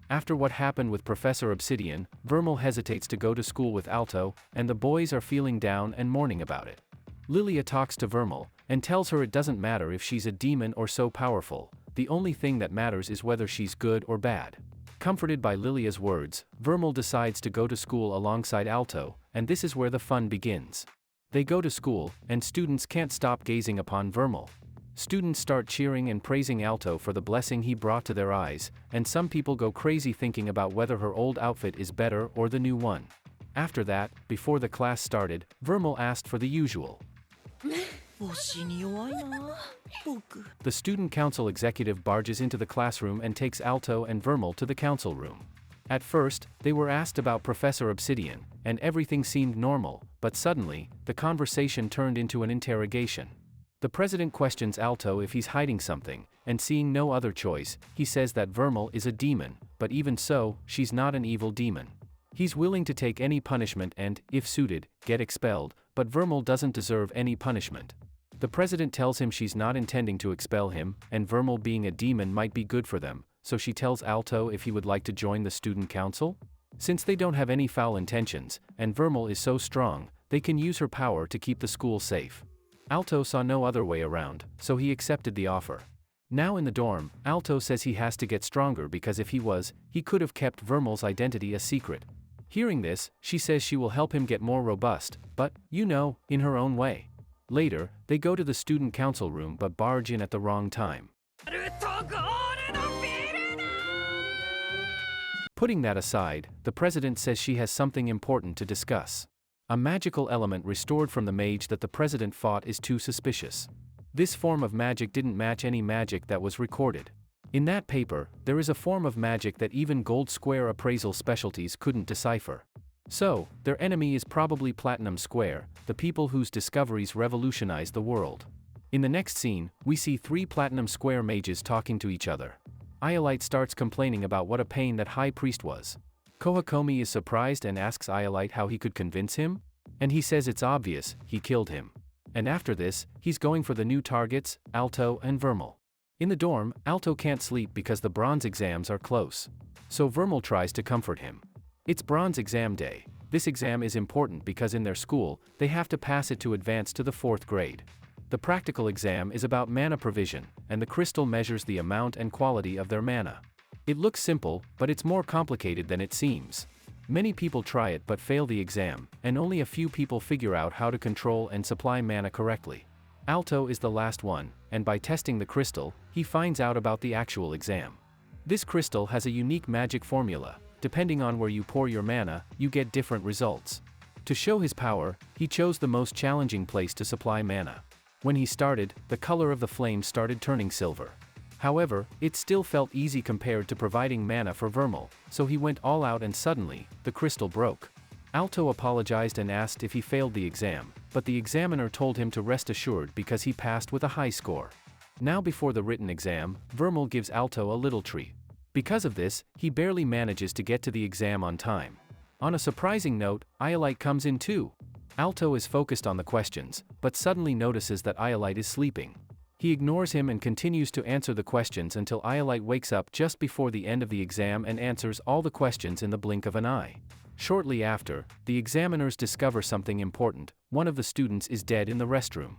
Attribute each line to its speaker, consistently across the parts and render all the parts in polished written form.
Speaker 1: After what happened with Professor Obsidian, Vermil hesitates to go to school with Alto, and the boys are feeling down and mourning about it. Lilia talks to Vermil, and tells her it doesn't matter if she's a demon or so powerful, the only thing that matters is whether she's good or bad. Comforted by Lilia's words, Vermil decides to go to school alongside Alto, and this is where the fun begins. They go to school, and students can't stop gazing upon Vermil. Students start cheering and praising Alto for the blessing he brought to their eyes, and some people go crazy thinking about whether her old outfit is better or the new one. After that, before the class started, Vermil asked for the usual. The student council executive barges into the classroom and takes Alto and Vermil to the council room. At first, they were asked about Professor Obsidian, and everything seemed normal, but suddenly, the conversation turned into an interrogation. The president questions Alto if he's hiding something, and seeing no other choice, he says that Vermil is a demon, but even so, she's not an evil demon. He's willing to take any punishment and, if suited, get expelled, but Vermil doesn't deserve any punishment. The president tells him she's not intending to expel him, and Vermil being a demon might be good for them, so she tells Alto if he would like to join the student council? Since they don't have any foul intentions, and Vermil is so strong, they can use her power to keep the school safe. Alto saw no other way around, so he accepted the offer. Now in the dorm, Alto says he has to get stronger because if he could have kept Vermil's identity a secret. Hearing this, she says she will help him get more robust, but, in her own way. Later, they go to the student council room but barge in at the wrong time. Putting that aside, the president says she has something important to discuss. A magical element restored from the mage that the president fought is too suspicious. This form of magic didn't match any magic that was recorded. In that paper, there is a form of magic that even gold square appraisal specialties couldn't decipher. So, their enemy is probably Platinum Square, the people whose discoveries revolutionized the world. In the next scene, we see 3 Platinum Square mages talking to each other. Iolite starts complaining about what a pain that high priest was. Kohakomi is surprised and asks Iolite how he could convince him? And he says it's obvious, he killed him. And after this, he's going for the new targets, Alto and Vermil. In the dorm, Alto can't sleep because the bronze exams are close. So Vermil tries to comfort him. It's bronze exam day. This exam is important because in their school, they have to pass it to advance to the 4th grade. The practical exam is about mana provision, and the crystal measures the amount and quality of their mana. It looks simple, but it's more complicated than it seems. Many people try it but fail the exam, and only a few people figure out how to control and supply mana correctly. Alto is the last one, and by testing the crystal, he finds out about the actual exam. This crystal has a unique magic formula. Depending on where you pour your mana, you get different results. To show his power, he chose the most challenging place to supply mana. When he started, the color of the flame started turning silver. However, it still felt easy compared to providing mana for Vermil, so he went all out and suddenly, the crystal broke. Alto apologized and asked if he failed the exam, but the examiner told him to rest assured because he passed with a high score. Now before the written exam, Vermil gives Alto a little treat. Because of this, he barely manages to get to the exam on time. On a surprising note, Iolite comes in too. Alto is focused on the questions, but suddenly notices that Iolite is sleeping. He ignores him and continues to answer the questions until Iolite wakes up just before the end of the exam and answers all the questions in the blink of an eye. Shortly after, the examiners discover something important. One of the students is dead in the restroom.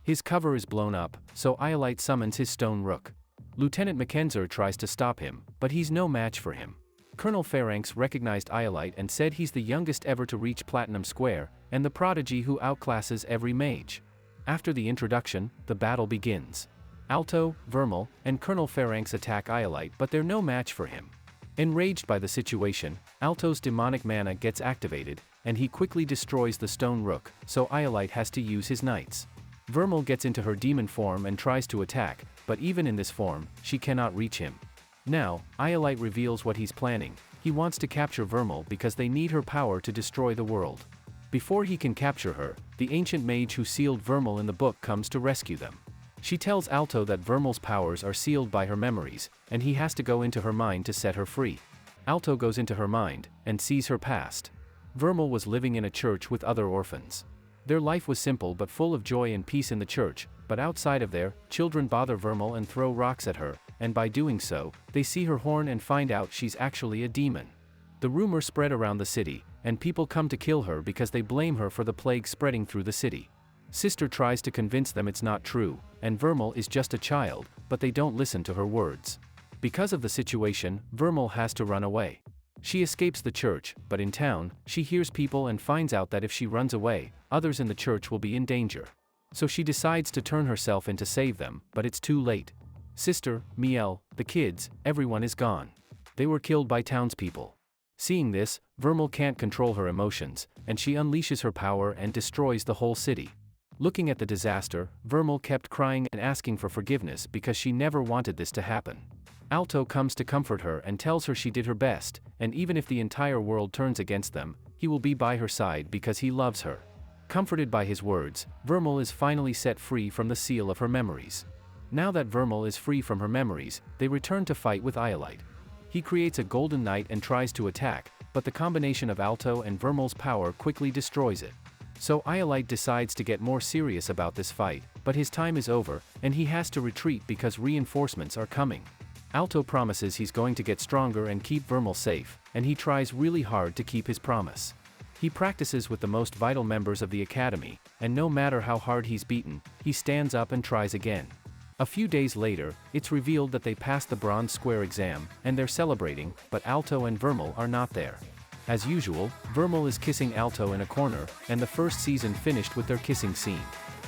Speaker 1: His cover is blown up, so Iolite summons his stone rook. Lieutenant Mackenzie tries to stop him, but he's no match for him. Colonel Phalanx recognized Iolite and said he's the youngest ever to reach Platinum Square, and the prodigy who outclasses every mage. After the introduction, the battle begins. Alto, Vermil, and Colonel Phalanx attack Iolite but they're no match for him. Enraged by the situation, Alto's demonic mana gets activated, and he quickly destroys the stone rook, so Iolite has to use his knights. Vermil gets into her demon form and tries to attack, but even in this form, she cannot reach him. Now, Iolite reveals what he's planning. He wants to capture Vermil because they need her power to destroy the world. Before he can capture her, the ancient mage who sealed Vermil in the book comes to rescue them. She tells Alto that Vermil's powers are sealed by her memories, and he has to go into her mind to set her free. Alto goes into her mind, and sees her past. Vermil was living in a church with other orphans. Their life was simple but full of joy and peace in the church, but outside of there, children bother Vermil and throw rocks at her, and by doing so, they see her horn and find out she's actually a demon. The rumor spread around the city, and people come to kill her because they blame her for the plague spreading through the city. Sister tries to convince them it's not true, and Vermil is just a child, but they don't listen to her words. Because of the situation, Vermil has to run away. She escapes the church, but in town, she hears people and finds out that if she runs away, others in the church will be in danger. So she decides to turn herself in to save them, but it's too late. Sister, Miel, the kids, everyone is gone. They were killed by townspeople. Seeing this, Vermil can't control her emotions, and she unleashes her power and destroys the whole city. Looking at the disaster, Vermil kept crying and asking for forgiveness because she never wanted this to happen. Alto comes to comfort her and tells her she did her best, and even if the entire world turns against them, he will be by her side because he loves her. Comforted by his words, Vermil is finally set free from the seal of her memories. Now that Vermil is free from her memories, they return to fight with Iolite. He creates a golden knight and tries to attack, but the combination of Alto and Vermil's power quickly destroys it. So Iolite decides to get more serious about this fight, but his time is over, and he has to retreat because reinforcements are coming. Alto promises he's going to get stronger and keep Vermil safe, and he tries really hard to keep his promise. He practices with the most vital members of the academy, and no matter how hard he's beaten, he stands up and tries again. A few days later, it's revealed that they passed the bronze square exam, and they're celebrating, but Alto and Vermil are not there. As usual, Vermil is kissing Alto in a corner, and the first season finished with their kissing scene.